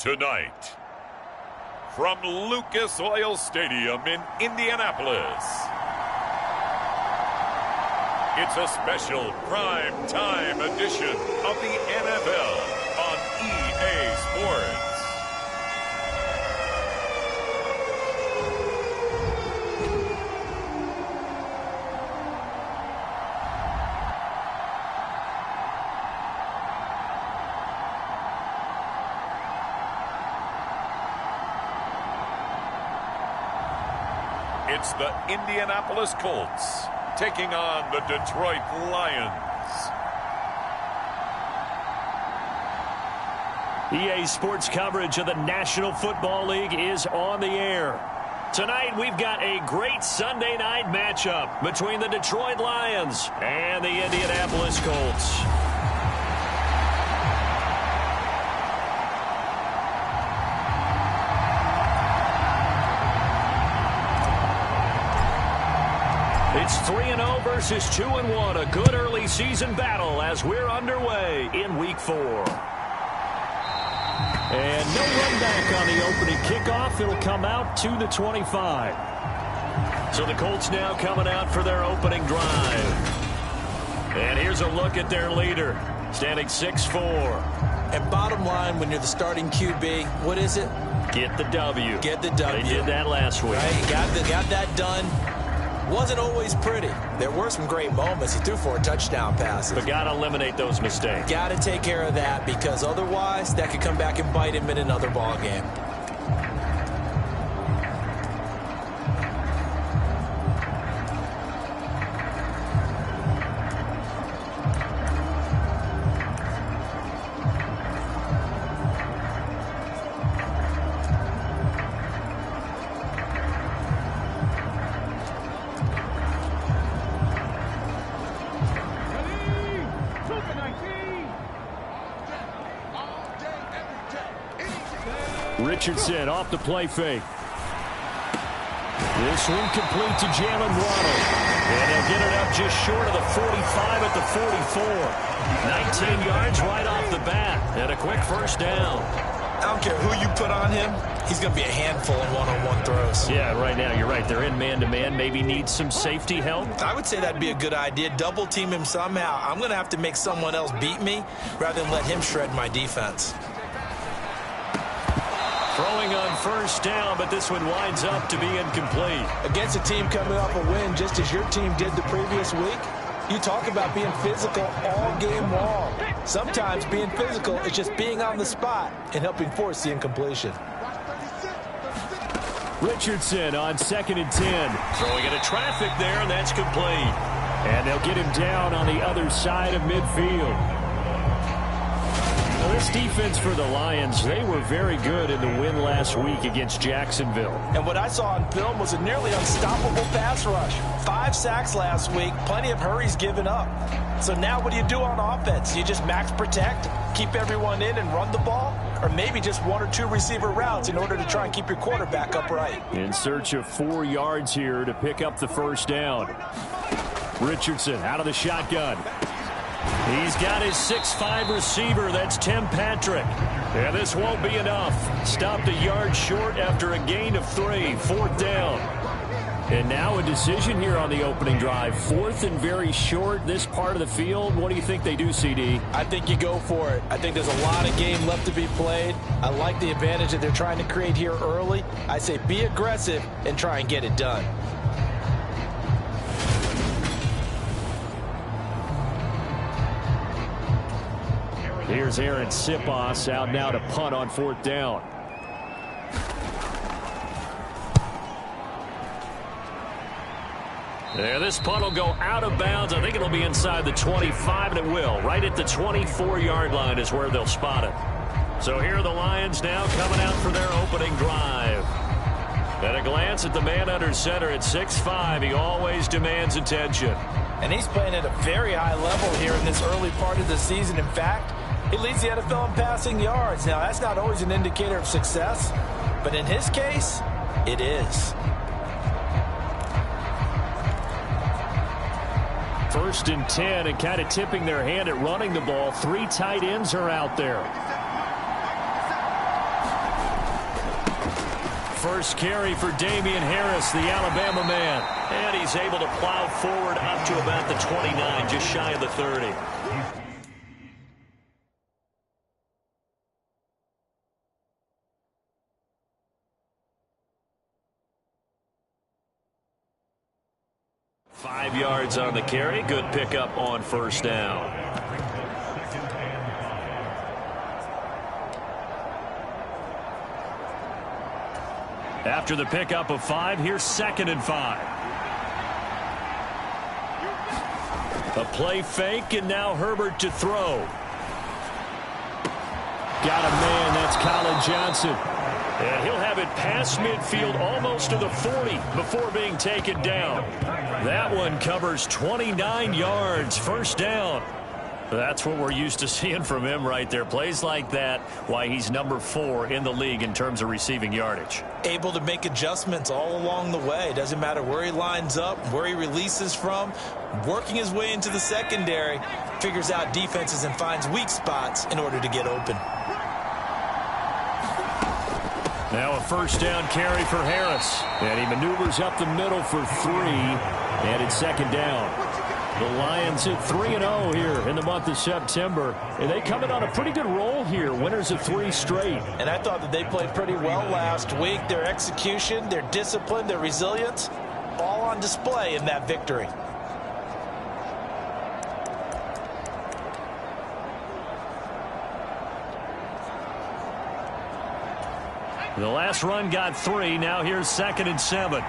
Tonight, from Lucas Oil Stadium in Indianapolis, it's a special prime time edition of the NFL on EA Sports. It's the Indianapolis Colts taking on the Detroit Lions. EA Sports coverage of the National Football League is on the air. Tonight we've got a great Sunday night matchup between the Detroit Lions and the Indianapolis Colts. It's 3-0 versus 2-1, a good early season battle as we're underway in Week 4. And no run back on the opening kickoff. It'll come out to the 25. So the Colts now coming out for their opening drive. And here's a look at their leader, standing 6'4". And bottom line, when you're the starting QB, what is it? Get the W. Get the W. They did that last week. Right, got that done. Wasn't always pretty. There were some great moments. He threw 4 touchdown passes. But got to eliminate those mistakes. Got to take care of that, because otherwise that could come back and bite him in another ball game. Richardson off the play fake. This one complete to Jalen Waddle. And they'll get it up just short of the 45 at the 44. 19 yards right off the bat. And a quick first down. I don't care who you put on him. He's going to be a handful in one-on-one throws. Yeah, right now you're right. They're in man-to-man. Maybe need some safety help. I would say that'd be a good idea. Double team him somehow. I'm going to have to make someone else beat me rather than let him shred my defense. Throwing on first down, but this one winds up to be incomplete. Against a team coming off a win, just as your team did the previous week, you talk about being physical all game long. Sometimes being physical is just being on the spot and helping force the incompletion. Richardson on 2nd and 10. Throwing into traffic there, and that's complete. And they'll get him down on the other side of midfield. This defense for the Lions, they were very good in the win last week against Jacksonville. And what I saw on film was a nearly unstoppable pass rush. 5 sacks last week, plenty of hurries given up. So now what do you do on offense? You just max protect, keep everyone in and run the ball? Or maybe just 1 or 2 receiver routes in order to try and keep your quarterback upright? In search of 4 yards here to pick up the first down. Richardson out of the shotgun. He's got his 6'5" receiver. That's Tim Patrick. And this won't be enough. Stopped a yard short after a gain of 3. 4th down. And now a decision here on the opening drive. 4th and very short, this part of the field. What do you think they do, CD? I think you go for it. I think there's a lot of game left to be played. I like the advantage that they're trying to create here early. I say be aggressive and try and get it done. Here's Aaron Sipos out now to punt on 4th down. There, this punt will go out of bounds. I think it'll be inside the 25, and it will. Right at the 24-yard line is where they'll spot it. So here are the Lions now coming out for their opening drive. At a glance at the man under center at 6'5", he always demands attention. And he's playing at a very high level here in this early part of the season. In fact, he leads the NFL in passing yards. Now, that's not always an indicator of success, but in his case, it is. 1st and 10, and kind of tipping their hand at running the ball. 3 tight ends are out there. First carry for Damian Harris, the Alabama man. And he's able to plow forward up to about the 29, just shy of the 30. Five yards on the carry. Good pickup on first down. After the pickup of 5, here's 2nd and 5. A play fake, and now Herbert to throw. Got a man, that's Colin Johnson. And he'll have it past midfield almost to the 40 before being taken down. That one covers 29 yards, first down. That's what we're used to seeing from him right there. Plays like that, why he's number 4 in the league in terms of receiving yardage. Able to make adjustments all along the way. Doesn't matter where he lines up, where he releases from. Working his way into the secondary, figures out defenses and finds weak spots in order to get open. Now a first down carry for Harris. And he maneuvers up the middle for 3. And it's 2nd down. The Lions hit 3-0 here in the month of September. And they come in on a pretty good roll here. Winners of 3 straight. And I thought that they played pretty well last week. Their execution, their discipline, their resilience, all on display in that victory. The last run got 3. Now here's 2nd and 7.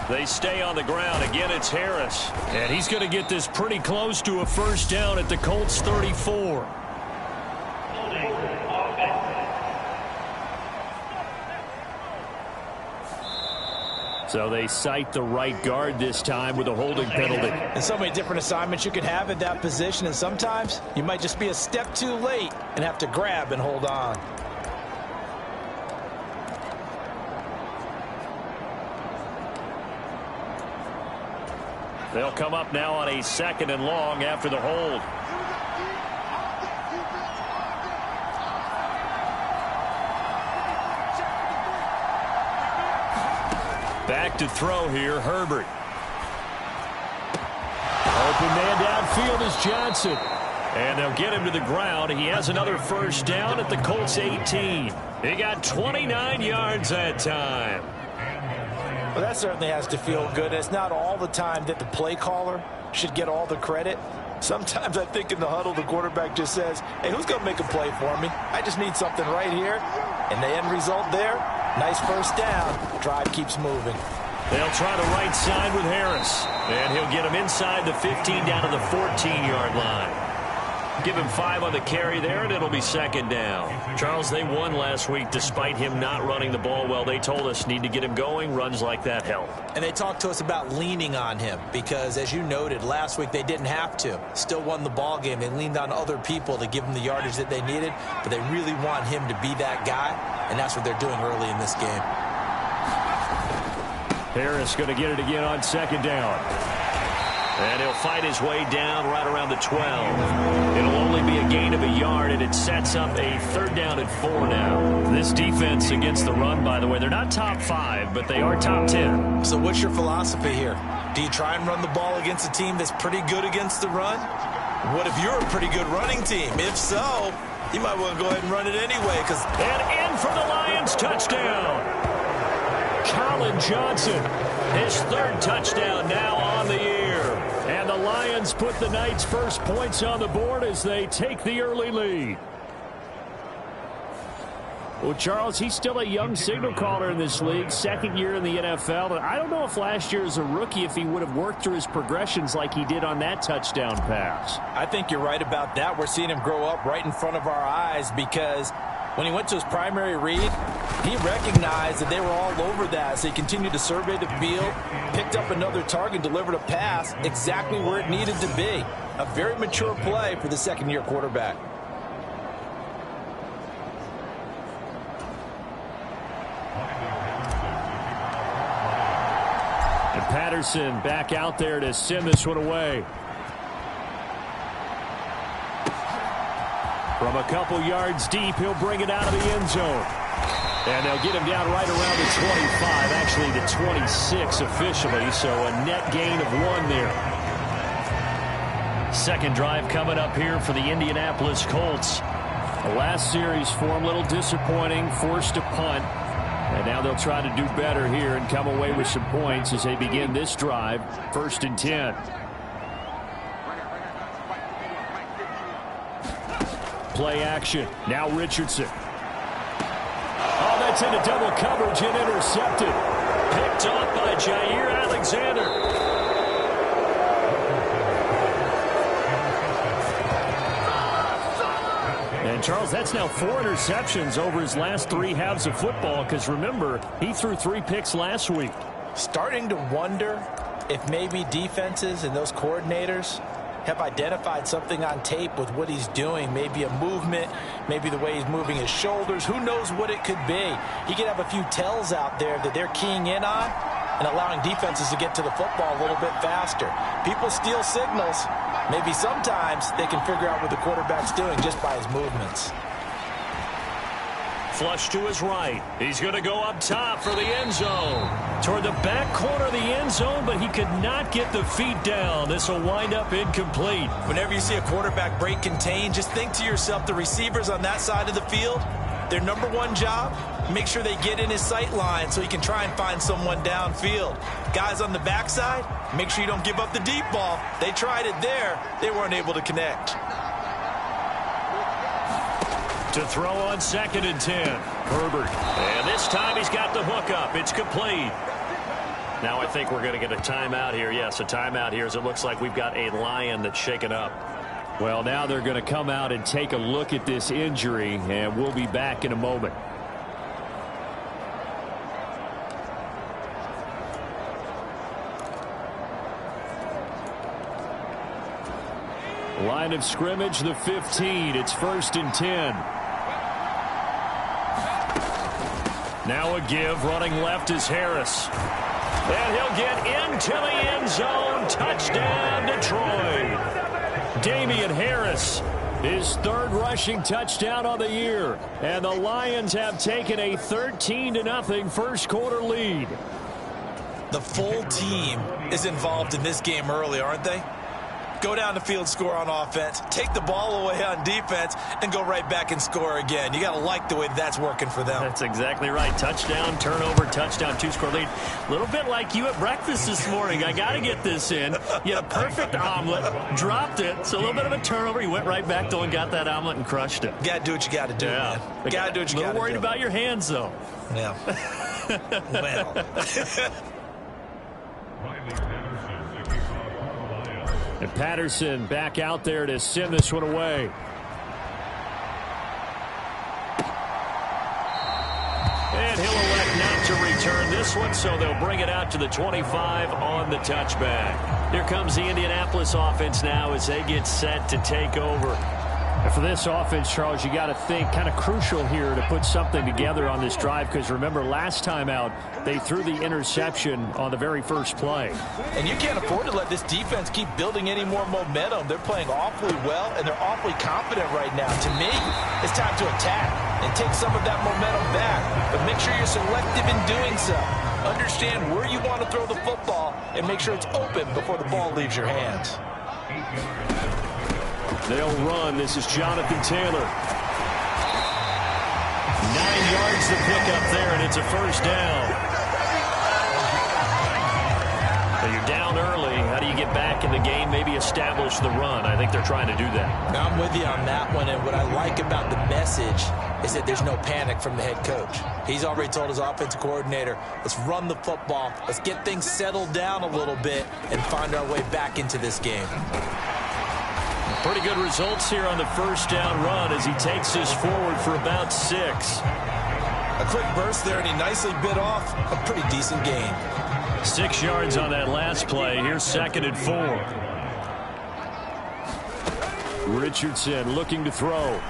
They stay on the ground. Again, it's Harris. And he's going to get this pretty close to a first down at the Colts 34. So they cite the right guard this time with a holding penalty. And so many different assignments you could have at that position, and sometimes you might just be a step too late and have to grab and hold on. They'll come up now on a 2nd and long after the hold. Back to throw here, Herbert. Open man downfield is Johnson. And they'll get him to the ground. He has another first down at the Colts 18. He got 29 yards that time. Well, that certainly has to feel good. It's not all the time that the play caller should get all the credit. Sometimes I think in the huddle, the quarterback just says, hey, who's going to make a play for me? I just need something right here. And the end result there, nice first down. Drive keeps moving. They'll try the right side with Harris. And he'll get him inside the 15 down to the 14-yard line. Give him 5 on the carry there, and it'll be 2nd down. Charles, they won last week despite him not running the ball well. They told us need to get him going. Runs like that help. And they talked to us about leaning on him because, as you noted, last week they didn't have to. Still won the ball game. They leaned on other people to give them the yardage that they needed, but they really want him to be that guy, and that's what they're doing early in this game. Harris going to get it again on 2nd down. And he'll fight his way down right around the 12. It'll only be a gain of a yard, and it sets up a 3rd down and 4 now. This defense against the run, by the way, they're not top 5, but they are top 10. So what's your philosophy here? Do you try and run the ball against a team that's pretty good against the run? What if you're a pretty good running team? If so, you might want to go ahead and run it anyway. And in for the Lions, touchdown. Colin Johnson, his 3rd touchdown now on the year. And the Lions put the Knights' first points on the board as they take the early lead. Well, Charles, he's still a young signal caller in this league, 2nd year in the NFL. And I don't know if last year as a rookie, if he would have worked through his progressions like he did on that touchdown pass. I think you're right about that. We're seeing him grow up right in front of our eyes because when he went to his primary read, he recognized that they were all over that. So he continued to survey the field, picked up another target, delivered a pass exactly where it needed to be. A very mature play for the 2nd-year quarterback. And Patterson back out there to send this one away. From a couple yards deep, he'll bring it out of the end zone. And they'll get him down right around the 25, actually the 26 officially, so a net gain of 1 there. Second drive coming up here for the Indianapolis Colts. The last series for them, a little disappointing, forced to punt. And now they'll try to do better here and come away with some points as they begin this drive, 1st and 10. Play action. Now Richardson. Oh, that's into double coverage and intercepted. Picked off by Jair Alexander. And, Charles, that's now 4 interceptions over his last 3 halves of football because, remember, he threw 3 picks last week. Starting to wonder if maybe defenses and those coordinators have identified something on tape with what he's doing. Maybe a movement, maybe the way he's moving his shoulders. Who knows what it could be? He could have a few tells out there that they're keying in on and allowing defenses to get to the football a little bit faster. People steal signals. Maybe sometimes they can figure out what the quarterback's doing just by his movements. Flush to his right. He's going to go up top for the end zone. Toward the back corner of the end zone, but he could not get the feet down. This will wind up incomplete. Whenever you see a quarterback break contain, just think to yourself, the receivers on that side of the field, their number 1 job, make sure they get in his sight line so he can try and find someone downfield. Guys on the backside, make sure you don't give up the deep ball. They tried it there. They weren't able to connect. To throw on 2nd and 10. Herbert. And this time he's got the hook up. It's complete. Now I think we're going to get a timeout here. Yes, a timeout here as it looks like we've got a Lion that's shaken up. Well, now they're going to come out and take a look at this injury, and we'll be back in a moment. Line of scrimmage, the 15. It's 1st and 10. Now a give. Running left is Harris. And he'll get into the end zone. Touchdown, Detroit. Damian Harris, his 3rd rushing touchdown on the year. And the Lions have taken a 13-0 first quarter lead. The full team is involved in this game early, aren't they? Go down the field, score on offense, take the ball away on defense, and go right back and score again. You got to like the way that's working for them. That's exactly right. Touchdown, turnover, touchdown, 2-score lead. A little bit like you at breakfast this morning. I got to get this in. You had a perfect omelet, dropped it. So a little bit of a turnover. You went right back, though, and got that omelet and crushed it. You got to do what you got to do, man. You got to do what you got to do. A little worried about your hands, though. Yeah. Well. And Patterson back out there to send this one away. And he'll elect not to return this one, so they'll bring it out to the 25 on the touchback. Here comes the Indianapolis offense now as they get set to take over. And for this offense, Charles, you got to think kind of crucial here to put something together on this drive because remember last time out they threw the interception on the very first play. And you can't afford to let this defense keep building any more momentum. They're playing awfully well and they're awfully confident right now. To me, it's time to attack and take some of that momentum back. But make sure you're selective in doing so. Understand where you want to throw the football and make sure it's open before the ball leaves your hands. They'll run. This is Jonathan Taylor. 9 yards to pick up there, and it's a first down. Now you're down early. How do you get back in the game? Maybe establish the run. I think they're trying to do that. I'm with you on that one, and what I like about the message is that there's no panic from the head coach. He's already told his offensive coordinator, let's run the football, let's get things settled down a little bit and find our way back into this game. Pretty good results here on the first down run as he takes this forward for about 6. A quick burst there, and he nicely bit off a pretty decent gain. 6 yards on that last play. Here's 2nd and 4. Richardson looking to throw.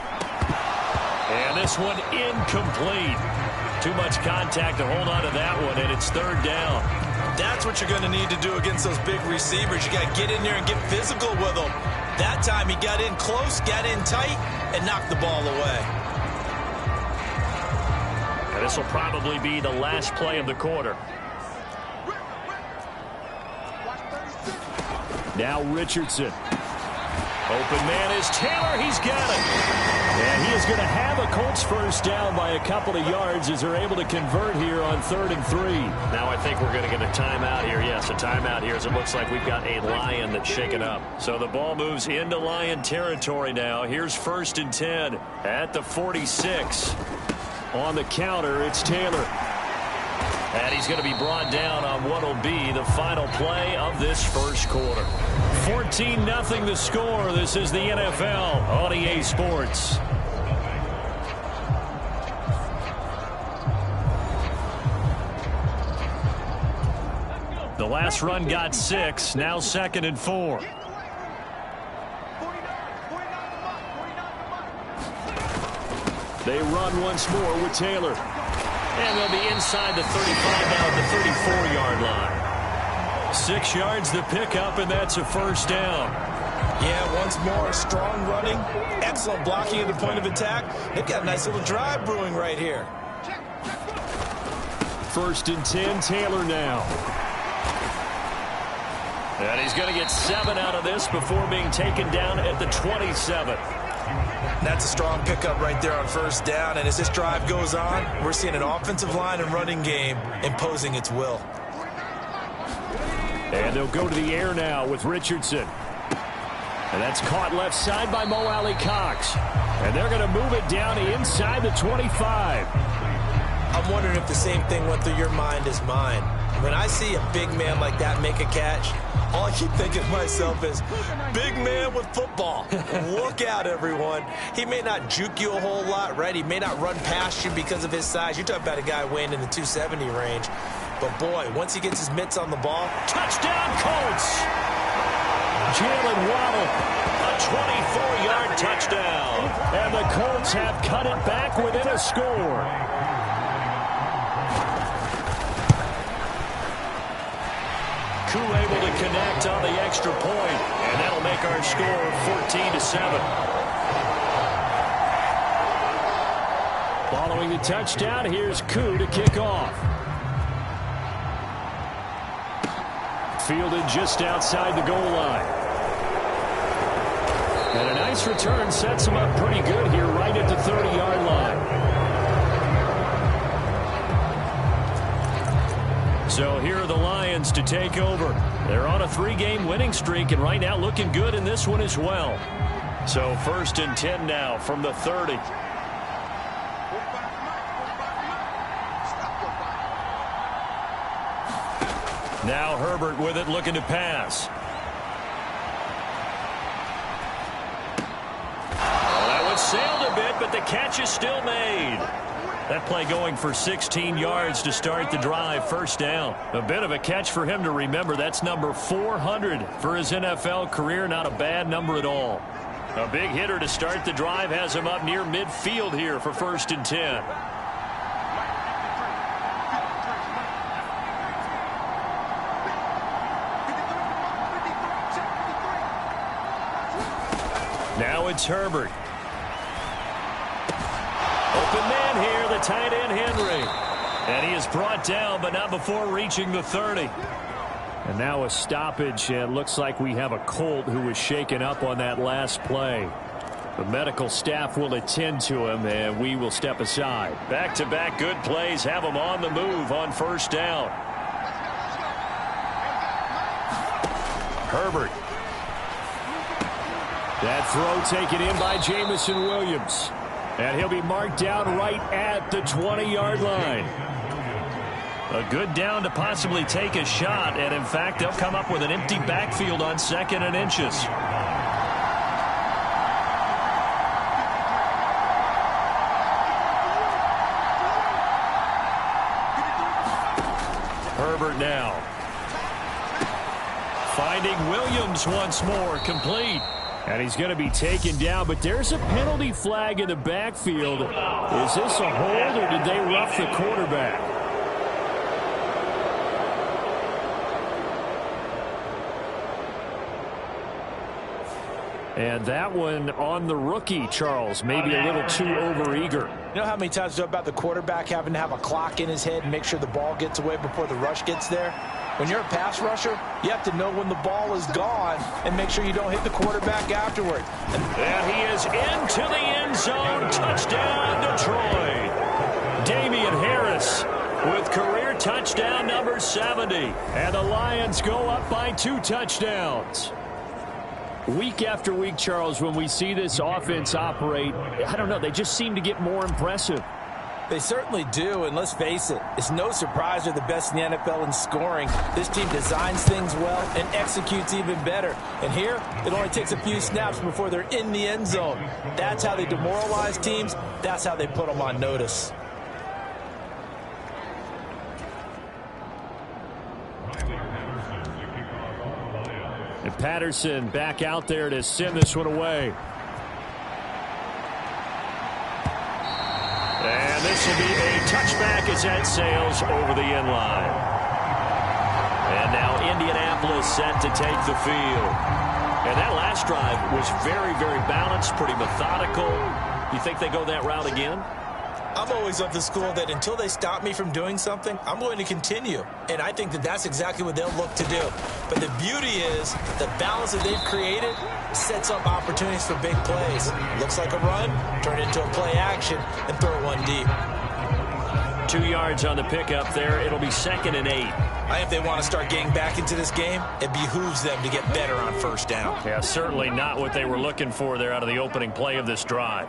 And this one incomplete. Too much contact to hold on to that one, and it's 3rd down. That's what you're going to need to do against those big receivers. You got to get in there and get physical with them. That time he got in close, got in tight, and knocked the ball away. And this will probably be the last play of the quarter. Now Richardson. Open man is Taylor. He's got it. And he is going to have a Colts first down by a couple of yards as they're able to convert here on 3rd and 3. Now I think we're going to get a timeout here. Yes, a timeout here as it looks like we've got a Lion that's shaken up. So the ball moves into Lion territory now. Here's 1st and 10 at the 46. On the counter, it's Taylor. And he's going to be brought down on what will be the final play of this first quarter. 14-0 the score. This is the NFL on EA Sports. The last run got 6. Now 2nd and 4. They run once more with Taylor. And they'll be inside the 35 now at the 34-yard line. 6 yards the pickup, and that's a first down. Yeah, once more, strong running, excellent blocking at the point of attack. They've got a nice little drive brewing right here. 1st and 10, Taylor now. And he's going to get 7 out of this before being taken down at the 27. That's a strong pickup right there on 1st down. And as this drive goes on, we're seeing an offensive line and running game imposing its will. And they'll go to the air now with Richardson. And that's caught left side by Mo Alley-Cox. And they're going to move it down inside the 25. I'm wondering if the same thing went through your mind as mine. When I see a big man like that make a catch, all I keep thinking to myself is, big man with football. Look out, everyone. He may not juke you a whole lot, right? He may not run past you because of his size. You're talking about a guy weighing in the 270 range. But, boy, once he gets his mitts on the ball. Touchdown, Colts! Jalen Waddle, a 24-yard touchdown. And the Colts have cut it back within a score. Koo able to connect on the extra point, and that'll make our score 14-7. Following the touchdown, here's Koo to kick off. Fielded just outside the goal line. And a nice return sets him up pretty good here right at the 30-yard line. So here are the Lions to take over. They're on a 3-game winning streak, and right now looking good in this one as well. So 1st and 10 now from the 30. Now Herbert with it, looking to pass. Well, that one sailed a bit, but the catch is still made. That play going for 16 yards to start the drive, 1st down. A bit of a catch for him to remember. That's number 400 for his NFL career. Not a bad number at all. A big hitter to start the drive has him up near midfield here for 1st and 10. Now it's Herbert. Open man here, the tight end Henry. And he is brought down, but not before reaching the 30. And now a stoppage, and looks like we have a Colt who was shaken up on that last play. The medical staff will attend to him, and we will step aside. Back-to-back good plays have him on the move on 1st down. Herbert. That throw taken in by Jameson Williams. And he'll be marked down right at the 20-yard line. A good down to possibly take a shot, and in fact, they'll come up with an empty backfield on 2nd and inches. Herbert now. Finding Williams once more, complete. And he's going to be taken down, but there's a penalty flag in the backfield. Is this a hold, or did they rough the quarterback? And that one on the rookie, Charles, maybe a little too overeager. You know how many times we talk about the quarterback having to have a clock in his head and make sure the ball gets away before the rush gets there? When you're a pass rusher, you have to know when the ball is gone and make sure you don't hit the quarterback afterward. And he is into the end zone. Touchdown, Detroit. Damian Harris with career touchdown number 70. And the Lions go up by 2 touchdowns. Week after week, Charles, when we see this offense operate, I don't know, they just seem to get more impressive. They certainly do, and let's face it, it's no surprise they're the best in the NFL in scoring. This team designs things well and executes even better. And here, it only takes a few snaps before they're in the end zone. That's how they demoralize teams. That's how they put them on notice. And Patterson back out there to send this one away. And this will be a touchback as that sails over the end line. And now Indianapolis set to take the field. And that last drive was very, very balanced, pretty methodical. You think they go that route again? I'm always of the school that until they stop me from doing something, I'm going to continue. And I think that that's exactly what they'll look to do. But the beauty is the balance that they've created sets up opportunities for big plays. Looks like a run, turn it into a play action, and throw one deep. 2 yards on the pickup there. It'll be 2nd and 8. I think if they want to start getting back into this game, it behooves them to get better on first down. Yeah, certainly not what they were looking for there out of the opening play of this drive.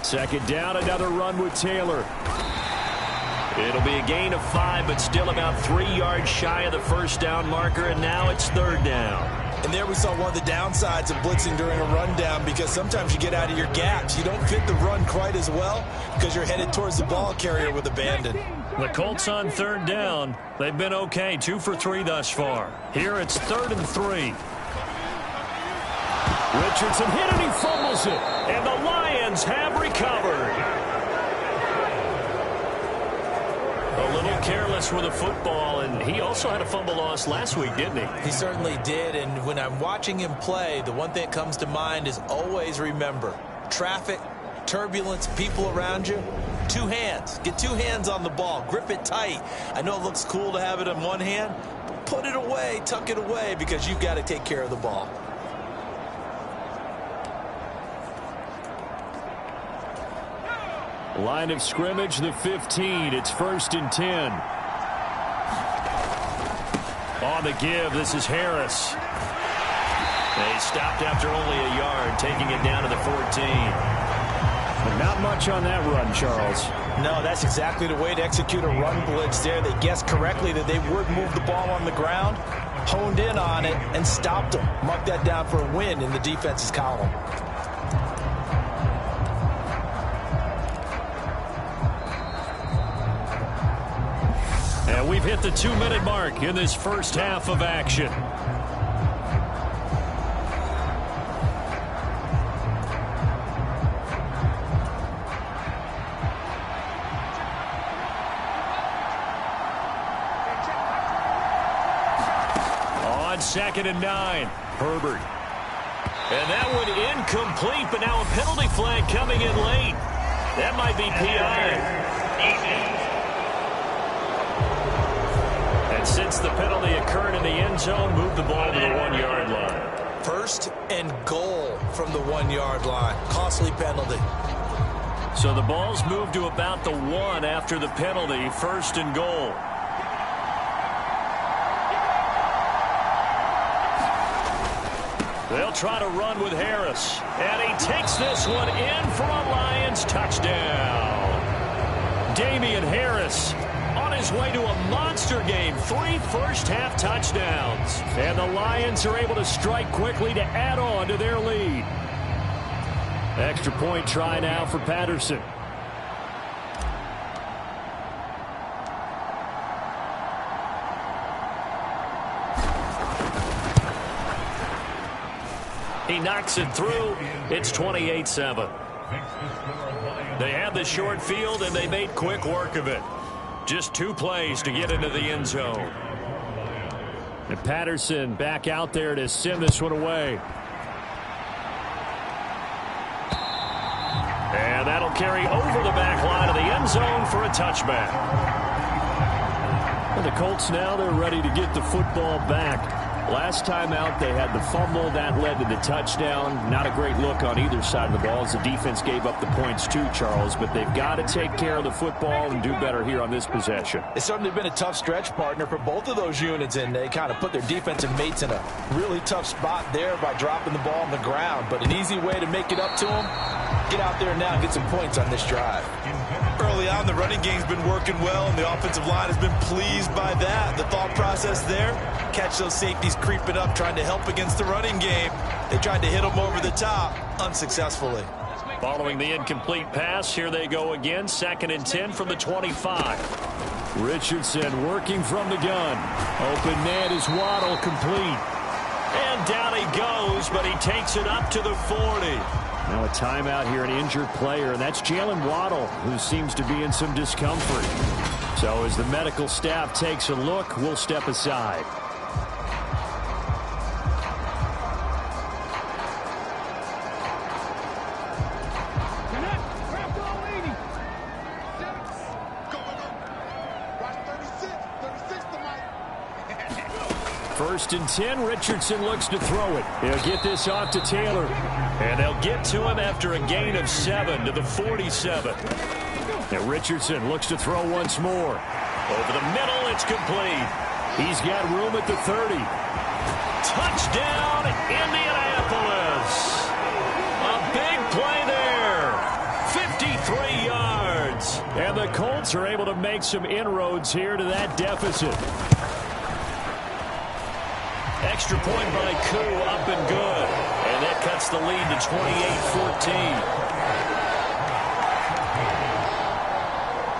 2nd down, another run with Taylor. It'll be a gain of 5, but still about 3 yards shy of the first down marker, and now it's 3rd down. And there we saw one of the downsides of blitzing during a rundown, because sometimes you get out of your gaps. You don't fit the run quite as well because you're headed towards the ball carrier with abandon. The Colts on 3rd down. They've been okay, 2 for 3 thus far. Here it's 3rd and 3. Richardson hit and he fumbles it. And the Lions have recovered. A little careless with the football, and he also had a fumble loss last week, didn't he? He certainly did, and when I'm watching him play, the one thing that comes to mind is always remember, traffic, turbulence, people around you, 2 hands. Get 2 hands on the ball. Grip it tight. I know it looks cool to have it in one hand, but put it away, tuck it away, because you've got to take care of the ball. Line of scrimmage, the 15. It's 1st and 10. On the give, this is Harris. They stopped after only a yard, taking it down to the 14. But not much on that run, Charles. No, that's exactly the way to execute a run blitz there. They guessed correctly that they would move the ball on the ground, honed in on it, and stopped them. Mark that down for a win in the defense's column. And we've hit the 2-minute mark in this first half of action. On 2nd and 9, Herbert. And that one incomplete, but now a penalty flag coming in late. That might be PI. Since the penalty occurred in the end zone, move the ball to the 1-yard line. 1st and goal from the 1-yard line. Costly penalty. So the ball's moved to about the 1 after the penalty. 1st and goal. They'll try to run with Harris. And he takes this one in for a Lions touchdown. Damian Harris on his way to a monster game. 3 first-half touchdowns. And the Lions are able to strike quickly to add on to their lead. Extra point try now for Patterson. He knocks it through. It's 28-7. They had the short field, and they made quick work of it. Just 2 plays to get into the end zone. And Patterson back out there to send this one away. And that'll carry over the back line of the end zone for a touchback. And the Colts now, they're ready to get the football back. Last time out, they had the fumble. That led to the touchdown. Not a great look on either side of the ball as the defense gave up the points too, Charles. But they've got to take care of the football and do better here on this possession. It's certainly been a tough stretch, partner, for both of those units, and they kind of put their defensive mates in a really tough spot there by dropping the ball on the ground. But an easy way to make it up to them, get out there now and get some points on this drive. Early on, the running game's been working well, and the offensive line has been pleased by that. The thought process there, catch those safeties creeping up, trying to help against the running game. They tried to hit them over the top, unsuccessfully. Following the incomplete pass, here they go again. 2nd and 10 from the 25. Richardson working from the gun. Open man is Waddle, complete. And down he goes, but he takes it up to the 40. Now a timeout here, an injured player, and that's Jalen Waddle, who seems to be in some discomfort. So as the medical staff takes a look, we'll step aside. First and 10, Richardson looks to throw it. He'll get this off to Taylor. And they'll get to him after a gain of 7 to the 47. And Richardson looks to throw once more. Over the middle, it's complete. He's got room at the 30. Touchdown, Indianapolis. A big play there. 53 yards. And the Colts are able to make some inroads here to that deficit. Extra point by Koo, up and good. And that cuts the lead to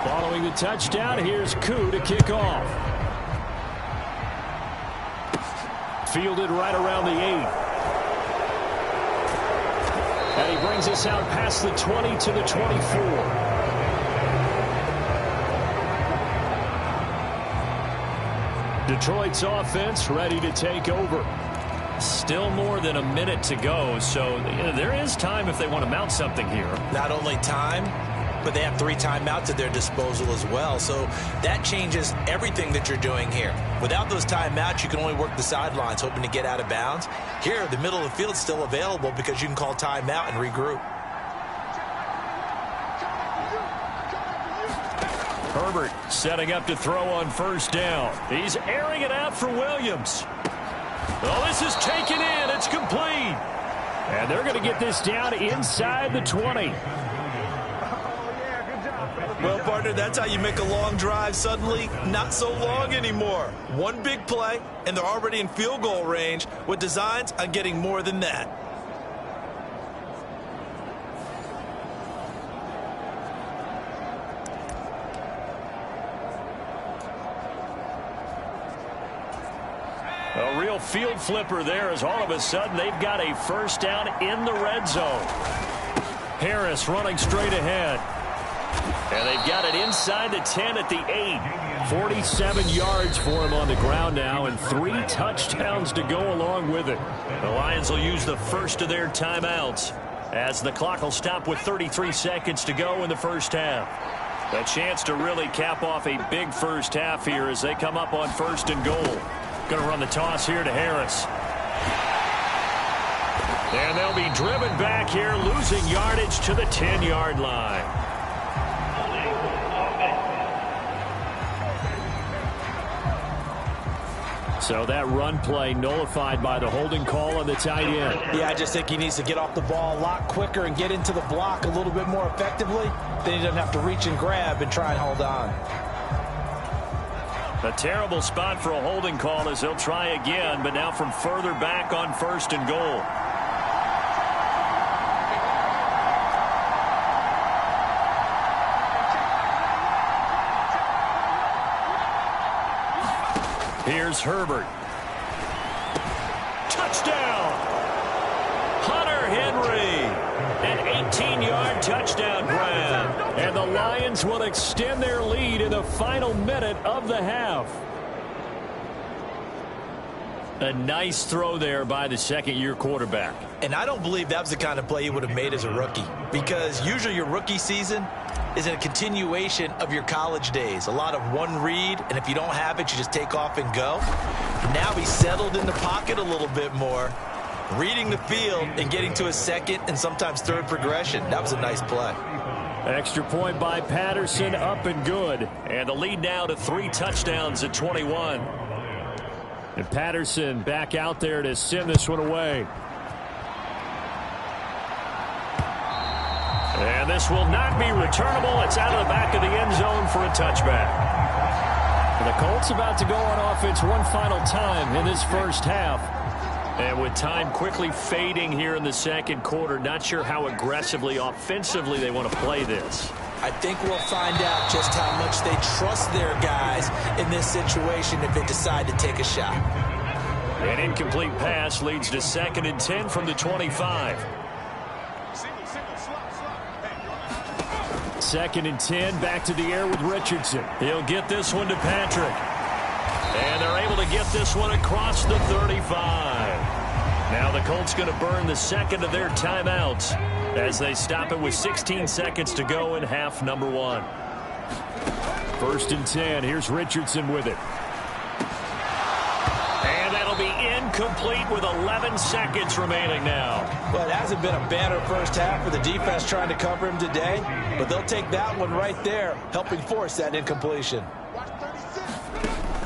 28-14. Following the touchdown, here's Koo to kick off. Fielded right around the 8. And he brings us out past the 20 to the 24. Detroit's offense ready to take over. Still more than a minute to go, so there is time if they want to mount something here. Not only time, but they have 3 timeouts at their disposal as well, so that changes everything that you're doing here. Without those timeouts, you can only work the sidelines, hoping to get out of bounds. Here, the middle of the field is still available because you can call timeout and regroup. Herbert setting up to throw on first down. He's airing it out for Williams. Oh, this is taken in. It's complete. And they're going to get this down inside the 20. Well, partner, that's how you make a long drive suddenly not so long anymore. One big play, and they're already in field goal range with designs on getting more than that. A real field flipper there as all of a sudden they've got a first down in the red zone. Harris running straight ahead. And they've got it inside the 10 at the 8. 47 yards for him on the ground now and 3 touchdowns to go along with it. The Lions will use the first of their timeouts as the clock will stop with 33 seconds to go in the first half. A chance to really cap off a big first half here as they come up on 1st and goal. Going to run the toss here to Harris. And they'll be driven back here, losing yardage to the 10-yard line. So that run play nullified by the holding call on the tight end. Yeah, I just think he needs to get off the ball a lot quicker and get into the block a little bit more effectively. Then he doesn't have to reach and grab and try and hold on. A terrible spot for a holding call as they'll try again, but now from further back on 1st and goal. Here's Herbert. Touchdown! Hunter Henry. An 18-yard touchdown grab. And the Lions will extend their lead in the final minute of the half. A nice throw there by the second-year quarterback. And I don't believe that was the kind of play he would have made as a rookie, because usually your rookie season is a continuation of your college days. A lot of one read, and if you don't have it, you just take off and go. Now he's settled in the pocket a little bit more, reading the field and getting to a second and sometimes third progression. That was a nice play. Extra point by Patterson, up and good. And the lead now to 3 touchdowns at 21. And Patterson back out there to send this one away. And this will not be returnable. It's out of the back of the end zone for a touchback. And the Colts about to go on offense one final time in this first half. And with time quickly fading here in the second quarter, not sure how aggressively, offensively they want to play this. I think we'll find out just how much they trust their guys in this situation if they decide to take a shot. An incomplete pass leads to 2nd and 10 from the 25. 2nd and 10, back to the air with Richardson. He'll get this one to Patrick. And they're able to get this one across the 35. Now the Colts going to burn the second of their timeouts as they stop it with 16 seconds to go in half number 1. 1st and 10. Here's Richardson with it. And that'll be incomplete with 11 seconds remaining now. Well, it hasn't been a banner first half for the defense trying to cover him today, but they'll take that one right there, helping force that incompletion.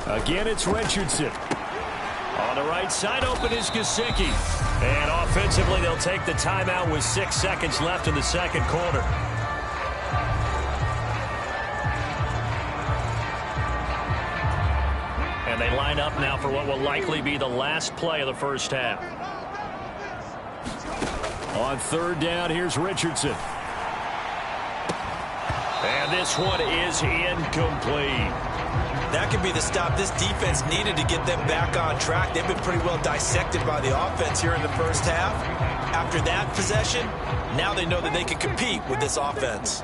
Again, it's Richardson. On the right side, open is Gesicki. And offensively, they'll take the timeout with 6 seconds left in the second quarter. And they line up now for what will likely be the last play of the first half. On 3rd down, here's Richardson. And this one is incomplete. That could be the stop this defense needed to get them back on track. They've been pretty well dissected by the offense here in the first half. After that possession, now they know that they can compete with this offense.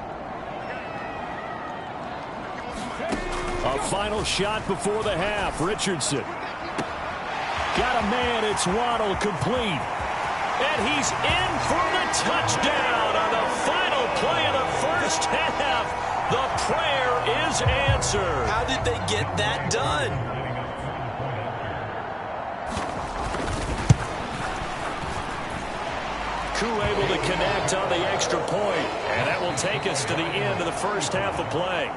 A final shot before the half. Richardson. Got a man. It's Waddle, complete. And he's in for the touchdown on the final play of the first half. The prayer is answered. How did they get that done? Koo able to connect on the extra point, and that will take us to the end of the first half of play.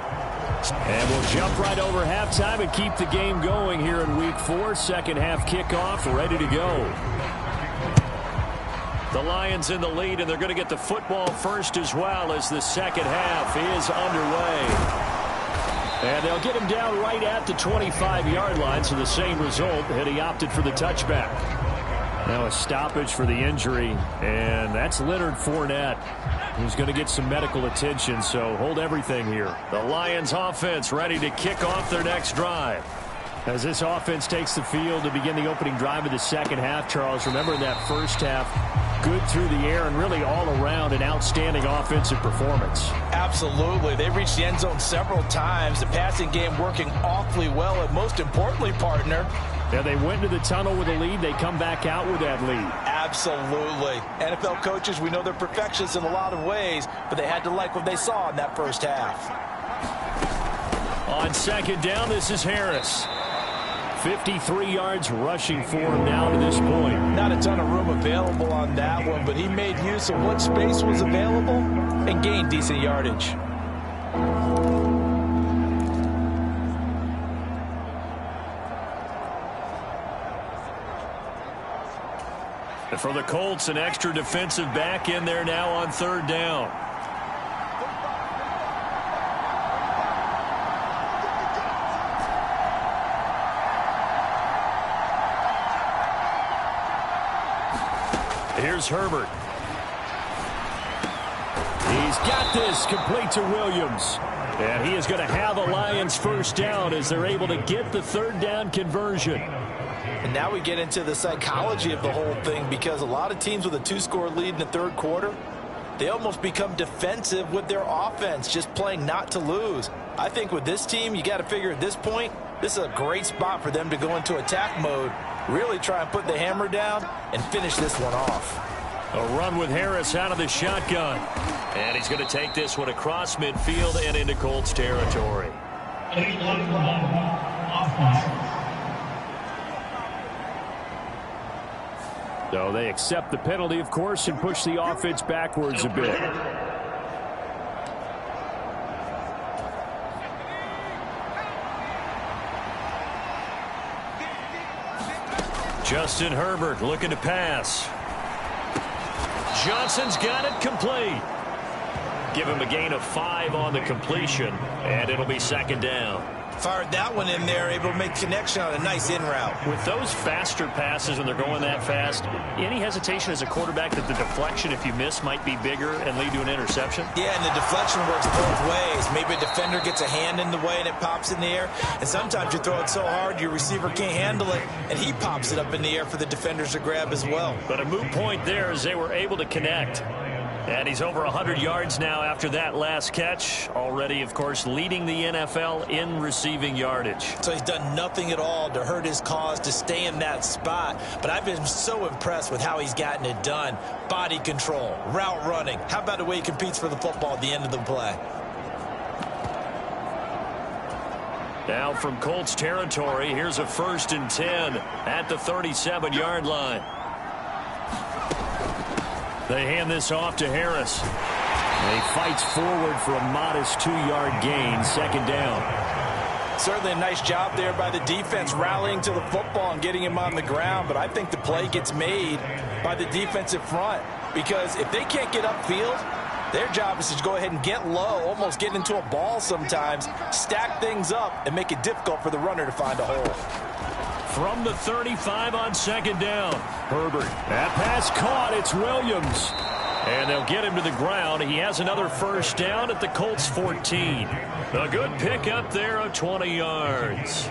And we'll jump right over halftime and keep the game going here in week 4. Second half kickoff, ready to go. The Lions in the lead, and they're going to get the football first as well as the second half is underway. And they'll get him down right at the 25-yard line, so the same result, and he opted for the touchback. Now a stoppage for the injury, and that's Leonard Fournette, who's going to get some medical attention, so hold everything here. The Lions offense ready to kick off their next drive. As this offense takes the field to begin the opening drive of the second half, Charles, remember in that first half, good through the air and really all around an outstanding offensive performance. Absolutely. They reached the end zone several times. The passing game working awfully well, and most importantly, partner, yeah, they went into the tunnel with a lead. They come back out with that lead. Absolutely. NFL coaches, we know they're perfectionists in a lot of ways, but they had to like what they saw in that first half. On 2nd down, this is Harris. 53 yards rushing for him now to this point. Not a ton of room available on that one, but he made use of what space was available and gained decent yardage. And for the Colts, an extra defensive back in there now on 3rd down. Here's Herbert. He's got this complete to Williams. And he is going to have a Lions first down as they're able to get the 3rd down conversion. And now we get into the psychology of the whole thing, because a lot of teams with a 2-score lead in the third quarter, they almost become defensive with their offense, just playing not to lose. I think with this team, you got to figure at this point, this is a great spot for them to go into attack mode Really try and put the hammer down and finish this one off. A run with Harris out of the shotgun. And he's going to take this one across midfield and into Colts territory. So they accept the penalty, of course, and push the offense backwards a bit. Justin Herbert looking to pass. Johnson's got it complete. Give him a gain of 5 on the completion, and it'll be second down. Fired that one in there, able to make connection on a nice in route. With those faster passes when they're going that fast, any hesitation as a quarterback that the deflection, if you miss, might be bigger and lead to an interception? Yeah, and the deflection works both ways. Maybe a defender gets a hand in the way and it pops in the air, and sometimes you throw it so hard your receiver can't handle it, and he pops it up in the air for the defenders to grab as well. But a moot point there as they were able to connect. And he's over 100 yards now after that last catch. Already, of course, leading the NFL in receiving yardage. So he's done nothing at all to hurt his cause to stay in that spot. But I've been so impressed with how he's gotten it done. Body control, route running. How about the way he competes for the football at the end of the play? Now from Colts territory, here's a 1st and 10 at the 37-yard line. They hand this off to Harris. He fights forward for a modest 2-yard gain, second down. Certainly a nice job there by the defense rallying to the football and getting him on the ground, but I think the play gets made by the defensive front because if they can't get upfield, their job is to go ahead and get low, almost get into a ball sometimes, stack things up, and make it difficult for the runner to find a hole. From the 35 on second down. Herbert. That pass caught. It's Williams. And they'll get him to the ground. He has another 1st down at the Colts 14. A good pickup there of 20 yards.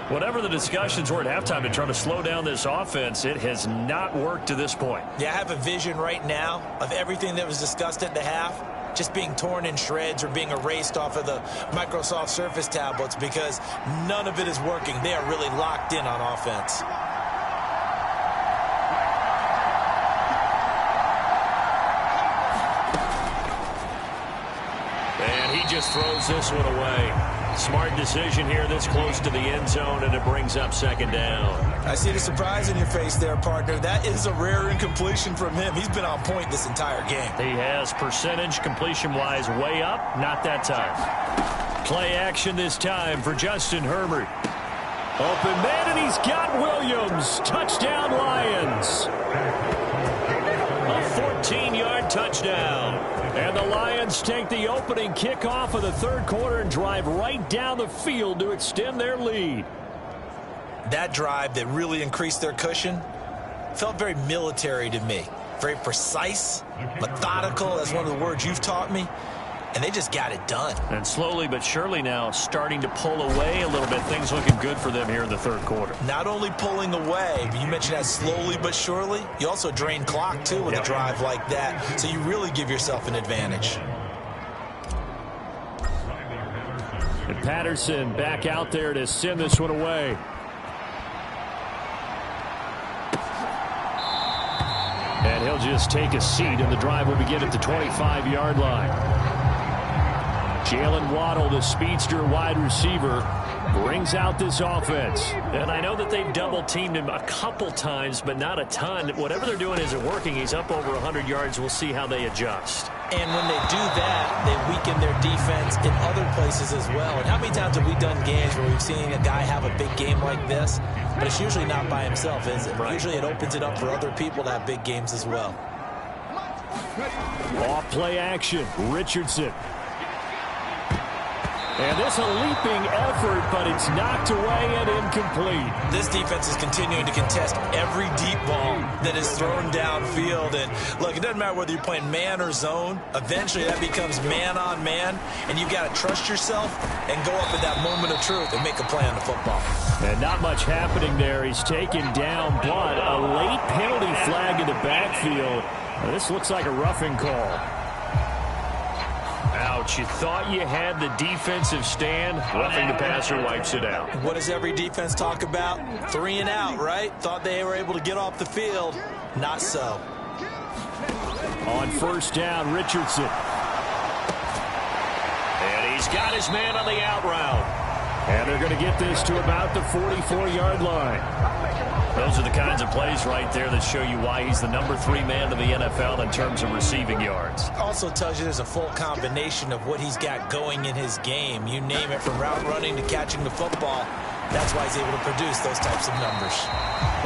Whatever the discussions were at halftime to try to slow down this offense, it has not worked to this point. Yeah, I have a vision right now of everything that was discussed at the half just being torn in shreds or being erased off of the Microsoft Surface tablets because none of it is working. They are really locked in on offense. And he just throws this one away. Smart decision here this close to the end zone, and it brings up second down. I see the surprise in your face there, partner. That is a rare incompletion from him. He's been on point this entire game. He has percentage completion-wise way up, not that time. Play action this time for Justin Herbert. Open man, and he's got Williams. Touchdown, Lions. A 14-yard touchdown. And the Lions take the opening kickoff of the third quarter and drive right down the field to extend their lead. That drive that really increased their cushion felt very military to me. Very precise, methodical, that's one of the words you've taught me. And they just got it done. And slowly but surely now starting to pull away a little bit. Things looking good for them here in the third quarter. Not only pulling away, but you mentioned that slowly but surely. You also drain clock, too, with a drive like that. So you really give yourself an advantage. And Patterson back out there to send this one away. And he'll just take a seat, and the drive will begin at the 25-yard line. Jalen Waddle, the speedster wide receiver, brings out this offense. And I know that they've double-teamed him a couple times, but not a ton. Whatever they're doing isn't working. He's up over 100 yards. We'll see how they adjust. And when they do that, they weaken their defense in other places as well. And how many times have we done games where we've seen a guy have a big game like this? But it's usually not by himself, is it? Right. Usually it opens it up for other people to have big games as well. Off play action. Richardson. And this a leaping effort, but it's knocked away and incomplete. This defense is continuing to contest every deep ball that is thrown downfield. And look, it doesn't matter whether you're playing man or zone. Eventually that becomes man on man, and you've got to trust yourself and go up at that moment of truth and make a play on the football. And not much happening there. He's taken down, but a late penalty flag in the backfield. Now, this looks like a roughing call. Now Coach. You thought you had the defensive stand. Roughing the passer wipes it out. What does every defense talk about? 3 and out, right? Thought they were able to get off the field. Not so. On first down, Richardson. And he's got his man on the out route. And they're going to get this to about the 44-yard line. Those are the kinds of plays right there that show you why he's the number 3 man in the NFL in terms of receiving yards. Also tells you there's a full combination of what he's got going in his game. You name it, from route running to catching the football. That's why he's able to produce those types of numbers.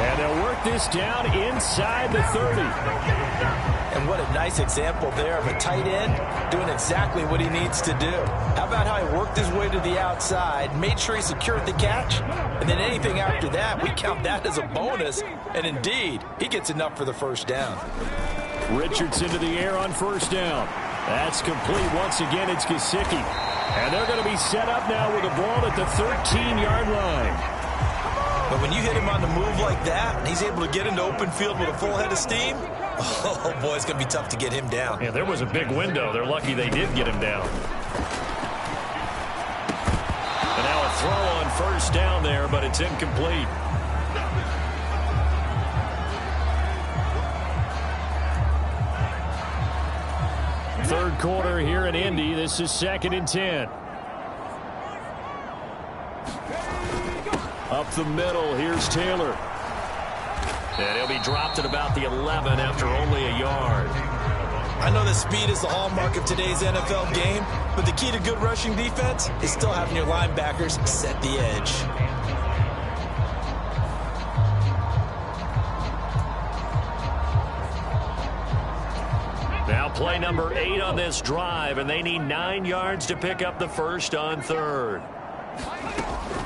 And they'll work this down inside the 30. And what a nice example there of a tight end doing exactly what he needs to do. How about how he worked his way to the outside, made sure he secured the catch, and then anything after that, we count that as a bonus. And indeed, he gets enough for the first down. Richardson to the air on first down. That's complete. Once again, it's Gesicki. And they're going to be set up now with a ball at the 13-yard line. But when you hit him on the move like that, and he's able to get into open field with a full head of steam, oh, boy, it's going to be tough to get him down. Yeah, there was a big window. They're lucky they did get him down. And now a throw on first down there, but it's incomplete. Third quarter here in Indy. This is 2nd and 10. Up the middle, here's Taylor. And he'll be dropped at about the 11 after only a yard. I know that speed is the hallmark of today's NFL game, but the key to good rushing defense is still having your linebackers set the edge. Now play number 8 on this drive, and they need 9 yards to pick up the first on 3rd.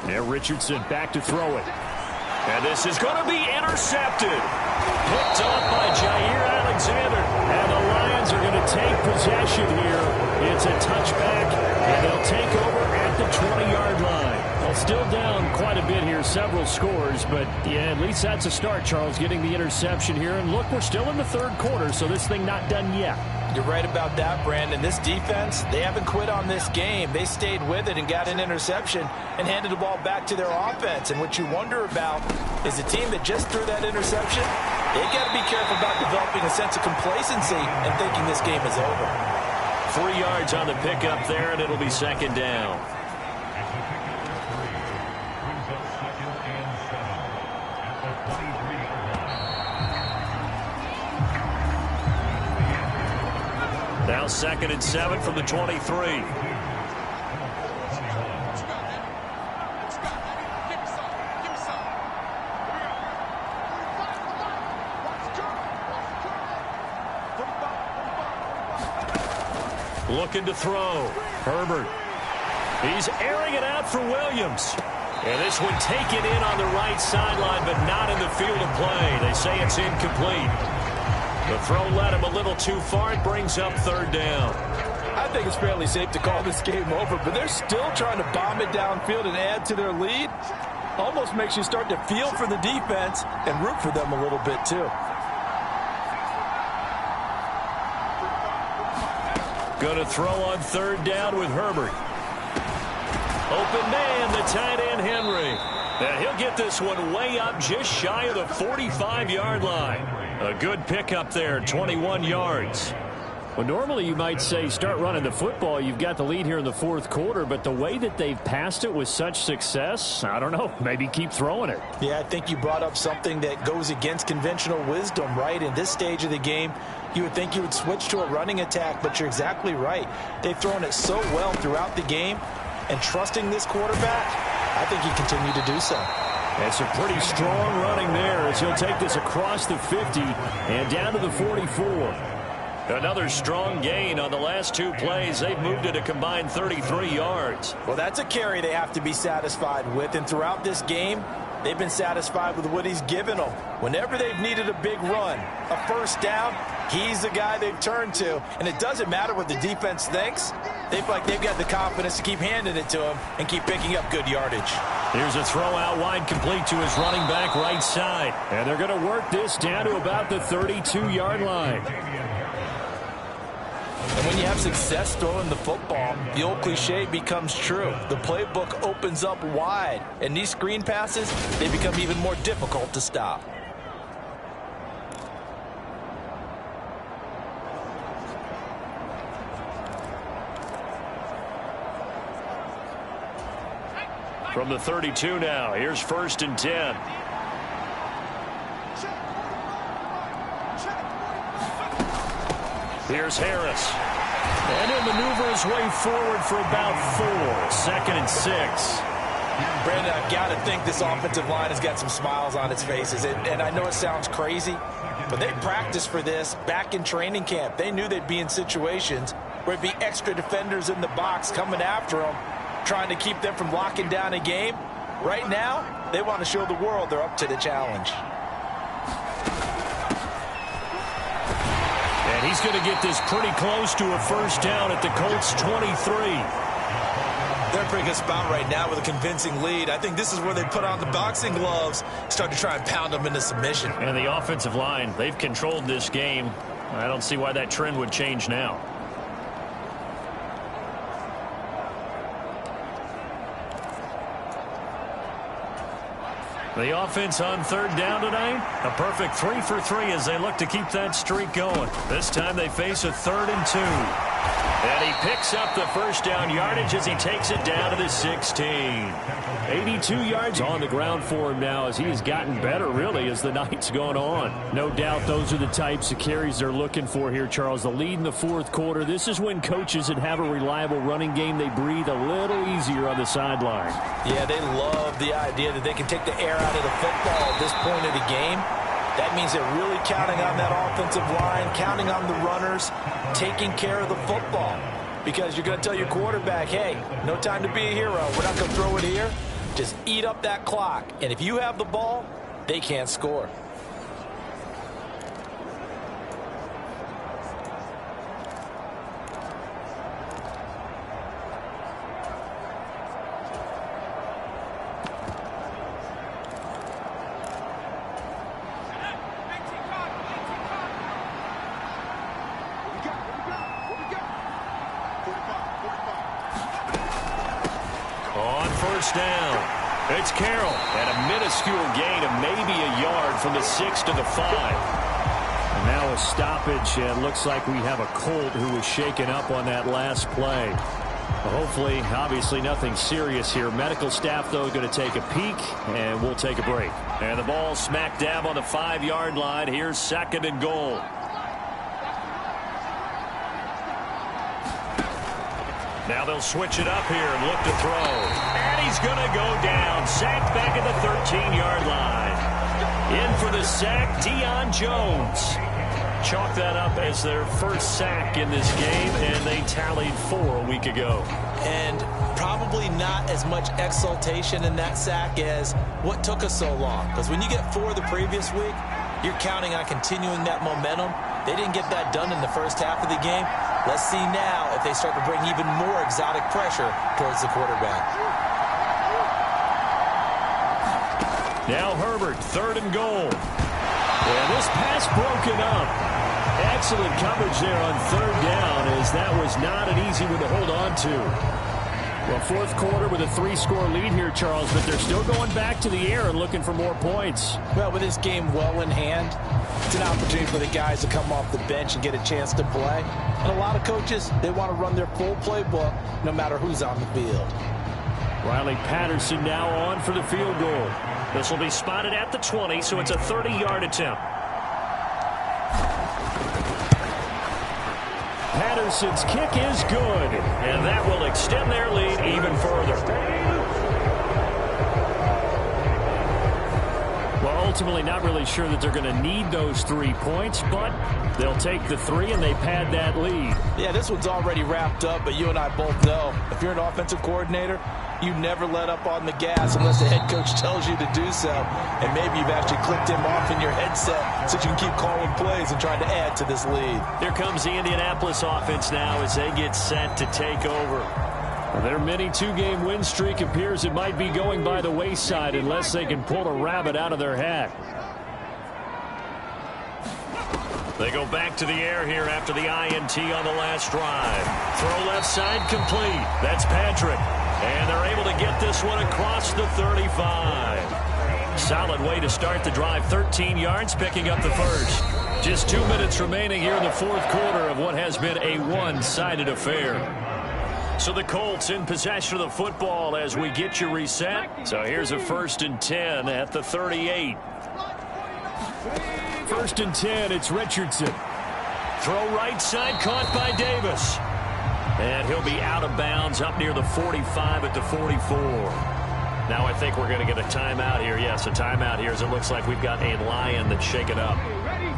And Richardson back to throw it. And this is going to be intercepted. Picked off by Jair Alexander. And the Lions are going to take possession here. It's a touchback, and they'll take over at the 20-yard line. Well, still down quite a bit here, several scores, but yeah, at least that's a start, Charles, getting the interception here. And look, we're still in the 3rd quarter, so this thing not done yet. You're right about that, Brandon. This defense, they haven't quit on this game. They stayed with it and got an interception and handed the ball back to their offense. And what you wonder about is a team that just threw that interception, they got to be careful about developing a sense of complacency and thinking this game is over. 3 yards on the pickup there, and it'll be 2nd down. Now 2nd and 7 from the 23. Looking to throw. Herbert. He's airing it out for Williams. And this one taken in on the right sideline, but not in the field of play. They say it's incomplete. The throw led him a little too far. It brings up 3rd down. I think it's fairly safe to call this game over, but they're still trying to bomb it downfield and add to their lead. Almost makes you start to feel for the defense and root for them a little bit, too. Going to throw on 3rd down with Herbert. Open man, the tight end, Henry. And he'll get this one way up just shy of the 45-yard line. A good pickup there, 21 yards. Well, normally you might say start running the football. You've got the lead here in the 4th quarter, but the way that they've passed it with such success, I don't know, maybe keep throwing it. Yeah, I think you brought up something that goes against conventional wisdom, right? In this stage of the game, you would think you would switch to a running attack, but you're exactly right. They've thrown it so well throughout the game, and trusting this quarterback, I think he continued to do so. That's a pretty strong running there as he'll take this across the 50 and down to the 44. Another strong gain on the last 2 plays. They've moved it a combined 33 yards. Well, that's a carry they have to be satisfied with, and throughout this game, they've been satisfied with what he's given them. Whenever they've needed a big run, a first down, he's the guy they've turned to. And it doesn't matter what the defense thinks. They feel like they've got the confidence to keep handing it to him and keep picking up good yardage. Here's a throw out wide, complete to his running back right side. And they're going to work this down to about the 32-yard line. And when you have success throwing the football, the old cliche becomes true. The playbook opens up wide, and these screen passes, they become even more difficult to stop. From the 32 now, here's 1st and 10. Here's Harris. And he'll maneuver his way forward for about 4. 2nd and 6. Brandon, I've got to think this offensive line has got some smiles on its faces. And I know it sounds crazy, but they practiced for this back in training camp. They knew they'd be in situations where it'd be extra defenders in the box coming after them, trying to keep them from locking down a game. Right now, they want to show the world they're up to the challenge. And he's going to get this pretty close to a 1st down at the Colts 23. They're putting a spot right now with a convincing lead. I think this is where they put on the boxing gloves, start to try and pound them into submission. And the offensive line, they've controlled this game. I don't see why that trend would change now. The offense on 3rd down tonight, a perfect 3 for 3 as they look to keep that streak going. This time they face a 3rd and 2. And he picks up the 1st down yardage as he takes it down to the 16. 82 yards on the ground for him now as he has gotten better, really, as the night's gone on. No doubt those are the types of carries they're looking for here, Charles. The lead in the 4th quarter. This is when coaches that have a reliable running game, they breathe a little easier on the sideline. Yeah, they love the idea that they can take the air out of the football at this point of the game. That means they're really counting on that offensive line, counting on the runners, taking care of the football. Because you're going to tell your quarterback, hey, no time to be a hero. We're not going to throw it here. Just eat up that clock. And if you have the ball, they can't score. Down. It's Carroll at a minuscule gain of maybe a yard from the 6 to the 5. And now a stoppage, and looks like we have a Colt who was shaken up on that last play. Hopefully, obviously nothing serious here. Medical staff, though, going to take a peek, and we'll take a break. And the ball smack dab on the 5-yard line. Here's 2nd and goal. Now they'll switch it up here and look to throw. And he's going to go down. Sacked back at the 13-yard line. In for the sack, Deion Jones. Chalk that up as their first sack in this game, and they tallied 4 a week ago. And probably not as much exultation in that sack as what took us so long. Because when you get 4 the previous week, you're counting on continuing that momentum. They didn't get that done in the first half of the game. Let's see now if they start to bring even more exotic pressure towards the quarterback. Now Herbert, 3rd and goal. And this pass broken up. Excellent coverage there on 3rd down, as that was not an easy one to hold on to. Well, 4th quarter with a 3-score lead here, Charles, but they're still going back to the air and looking for more points. Well, with this game well in hand, it's an opportunity for the guys to come off the bench and get a chance to play. And a lot of coaches, they want to run their full playbook no matter who's on the field. Riley Patterson now on for the field goal. This will be spotted at the 20, so it's a 30-yard attempt. Patterson's kick is good, and that will extend their lead even further. Well, ultimately not really sure that they're going to need those 3 points, but they'll take the 3 and they pad that lead. Yeah, this one's already wrapped up, but you and I both know if you're an offensive coordinator, you never let up on the gas unless the head coach tells you to do so. And maybe you've actually clicked him off in your headset so you can keep calling plays and trying to add to this lead. Here comes the Indianapolis offense now as they get set to take over. Their mini 2-game win streak appears it might be going by the wayside unless they can pull a rabbit out of their hat. They go back to the air here after the INT on the last drive. Throw left side complete. That's Patrick. And they're able to get this one across the 35. Solid way to start the drive. 13 yards, picking up the first. Just 2 minutes remaining here in the fourth quarter of what has been a one-sided affair. So the Colts in possession of the football as we get you reset. So here's a 1st and 10 at the 38. 1st and 10, it's Richardson. Throw right side, caught by Davis. And he'll be out of bounds up near the 45 at the 44. Now I think we're going to get a timeout here. Yes, a timeout here as it looks like we've got a Lion that's shaken up.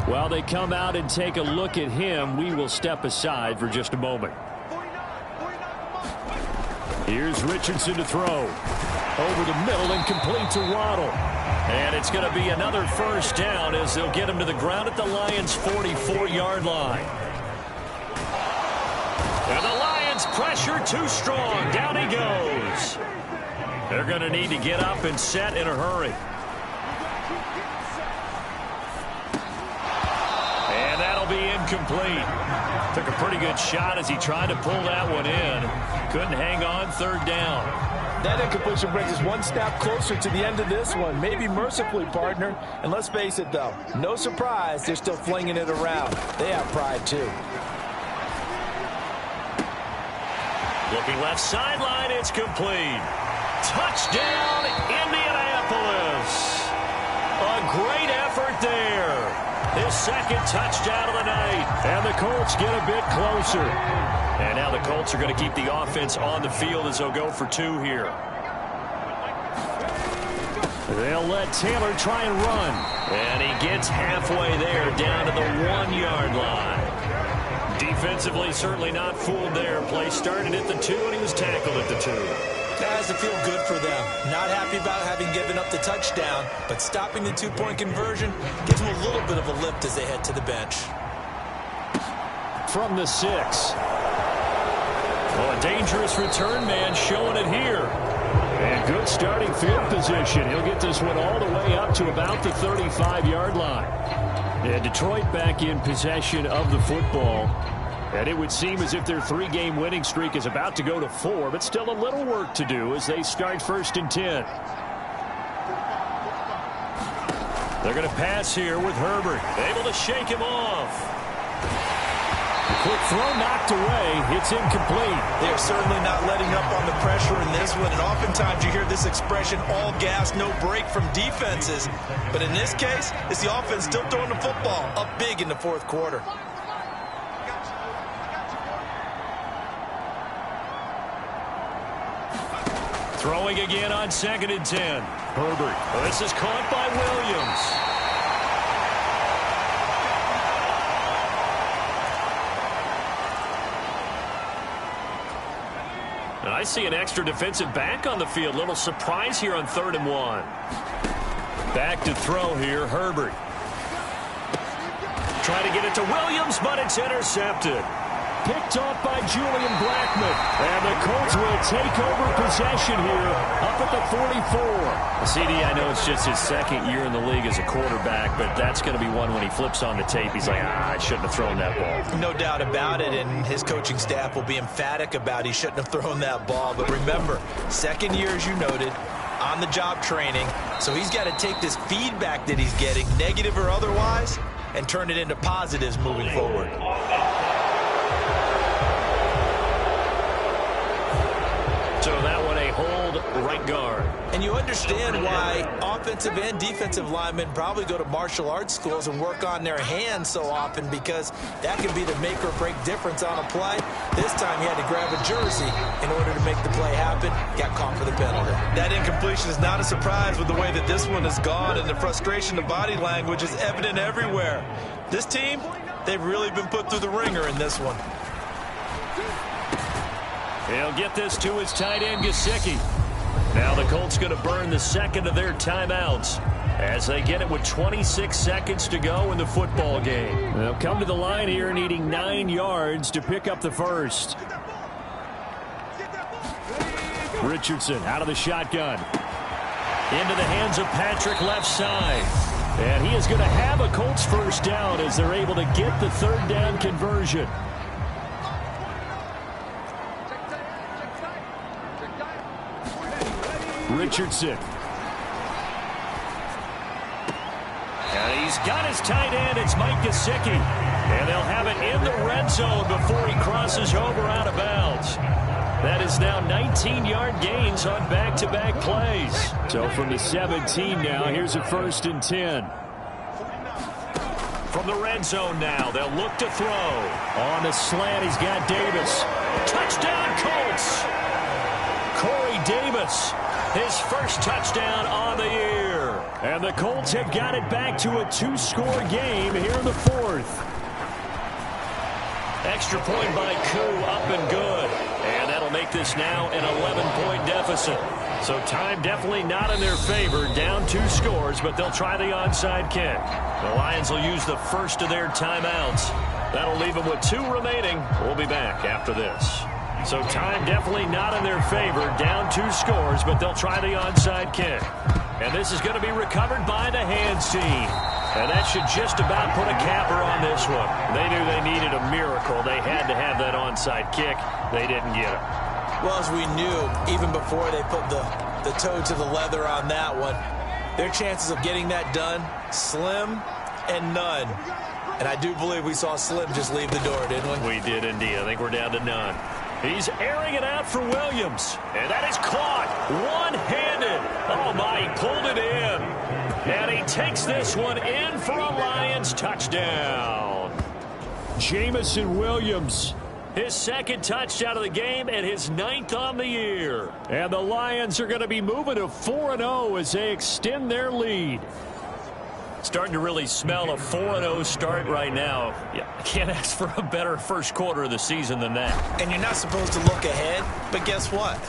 While they come out and take a look at him, we will step aside for just a moment. Here's Richardson to throw. Over the middle and complete to Waddle. And it's going to be another first down as they'll get him to the ground at the Lions' 44-yard line. And the Lions pressure too strong. Down he goes. They're going to need to get up and set in a hurry. And that'll be incomplete. Took a pretty good shot as he tried to pull that one in. Couldn't hang on, 3rd down. That incompletion brings us one step closer to the end of this one. Maybe mercifully, partner. And let's face it, though, no surprise, they're still flinging it around. They have pride, too. Looking left sideline, it's complete. Touchdown, Indianapolis. A great effort there. His 2nd touchdown of the night. And the Colts get a bit closer. And now the Colts are going to keep the offense on the field as they'll go for 2 here. They'll let Taylor try and run. And he gets halfway there down to the 1-yard line. Defensively, certainly not fooled there. Play started at the 2, and he was tackled at the 2. That has to feel good for them. Not happy about having given up the touchdown, but stopping the 2-point conversion gives them a little bit of a lift as they head to the bench. From the 6. Well, a dangerous return man showing it here. And good starting field position. He'll get this one all the way up to about the 35-yard line. And Detroit back in possession of the football. And it would seem as if their 3-game winning streak is about to go to 4, but still a little work to do as they start 1st and 10. They're going to pass here with Herbert. Able to shake him off. Quick throw knocked away. It's incomplete. They're certainly not letting up on the pressure in this one. And oftentimes you hear this expression, all gas, no break from defenses. But in this case, it's the offense still throwing the football up big in the 4th quarter. Throwing again on 2nd and 10. Herbert. This is caught by Williams. I see an extra defensive back on the field. Little surprise here on 3rd and 1. Back to throw here, Herbert. Try to get it to Williams, but it's intercepted. Picked off by Julian Blackmon. And the Colts will take over possession here up at the 44. CD, I know it's just his 2nd year in the league as a quarterback, but that's going to be one when he flips on the tape. He's like, I shouldn't have thrown that ball. No doubt about it, and his coaching staff will be emphatic about he shouldn't have thrown that ball. But remember, 2nd year, as you noted, on-the-job training. So he's got to take this feedback that he's getting, negative or otherwise, and turn it into positives moving forward. So that one a hold right guard. And you understand why offensive and defensive linemen probably go to martial arts schools and work on their hands so often, because that can be the make or break difference on a play. This time he had to grab a jersey in order to make the play happen. Got caught for the penalty. That incompletion is not a surprise with the way that this one has gone, and the frustration of body language is evident everywhere. This team, they've really been put through the ringer in this one. He'll get this to his tight end, Gesicki. Now the Colts going to burn the 2nd of their timeouts as they get it with 26 seconds to go in the football game. They'll come to the line here needing 9 yards to pick up the first. Richardson out of the shotgun. Into the hands of Patrick left side. And he is going to have a Colts first down as they're able to get the third down conversion. Richardson. And he's got his tight end. It's Mike Gesicki. And they'll have it in the red zone before he crosses over out of bounds. That is now 19-yard gains on back-to-back plays. So from the 17 now, here's a 1st and 10. From the red zone now, they'll look to throw. On the slant, he's got Davis. Touchdown, Colts! Corey Davis, his first touchdown on the year. And the Colts have got it back to a 2-score game here in the 4th. Extra point by Koo, up and good. And that'll make this now an 11-point deficit. So time definitely not in their favor. Down 2 scores, but they'll try the onside kick. The Lions will use the first of their timeouts. That'll leave them with 2 remaining. We'll be back after this. So time definitely not in their favor. Down 2 scores, but they'll try the onside kick. And this is going to be recovered by the hands team. And that should just about put a capper on this one. They knew they needed a miracle. They had to have that onside kick. They didn't get it. Well, as we knew, even before they put the toe to the leather on that one, their chances of getting that done, slim and none. And I do believe we saw Slim just leave the door, didn't we? We did indeed. I think we're down to none. He's airing it out for Williams. And that is caught one-handed. Oh, my, he pulled it in. And he takes this one in for a Lions touchdown. Jamison Williams, his 2nd touchdown of the game and his 9th on the year. And the Lions are going to be moving to 4-0 as they extend their lead. Starting to really smell a 4-0 start right now. Yeah, I can't ask for a better first quarter of the season than that. And you're not supposed to look ahead, but guess what?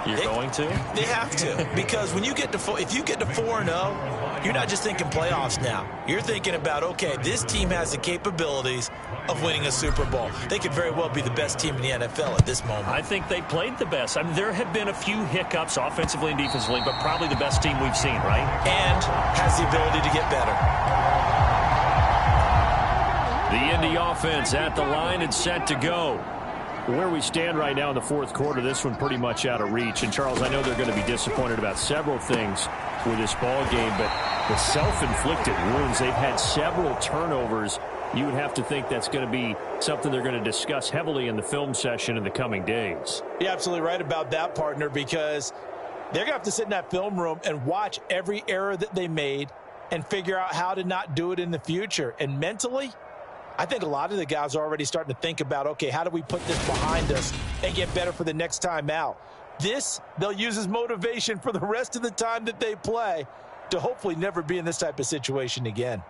You're going to? They have to, because when you get to if you get to 4-0, you're not just thinking playoffs now. You're thinking about, okay, this team has the capabilities of winning a Super Bowl. They could very well be the best team in the NFL at this moment. I think they played the best. I mean, there have been a few hiccups offensively and defensively, but probably the best team we've seen, right? And has the ability to get better. The Indy offense at the line and set to go. Where we stand right now in the 4th quarter, this one pretty much out of reach. And, Charles, I know they're going to be disappointed about several things with this ball game, but the self-inflicted wounds, they've had several turnovers. You would have to think that's going to be something they're going to discuss heavily in the film session in the coming days. You're absolutely right about that, partner, because they're going to have to sit in that film room and watch every error that they made and figure out how to not do it in the future. And mentally, I think a lot of the guys are already starting to think about, okay, how do we put this behind us and get better for the next time out? This, they'll use as motivation for the rest of the time that they play to hopefully never be in this type of situation again.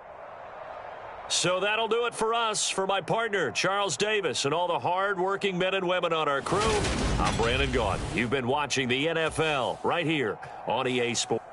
So that'll do it for us. For my partner, Charles Davis, and all the hard-working men and women on our crew, I'm Brandon Gaudin. You've been watching the NFL right here on EA Sports.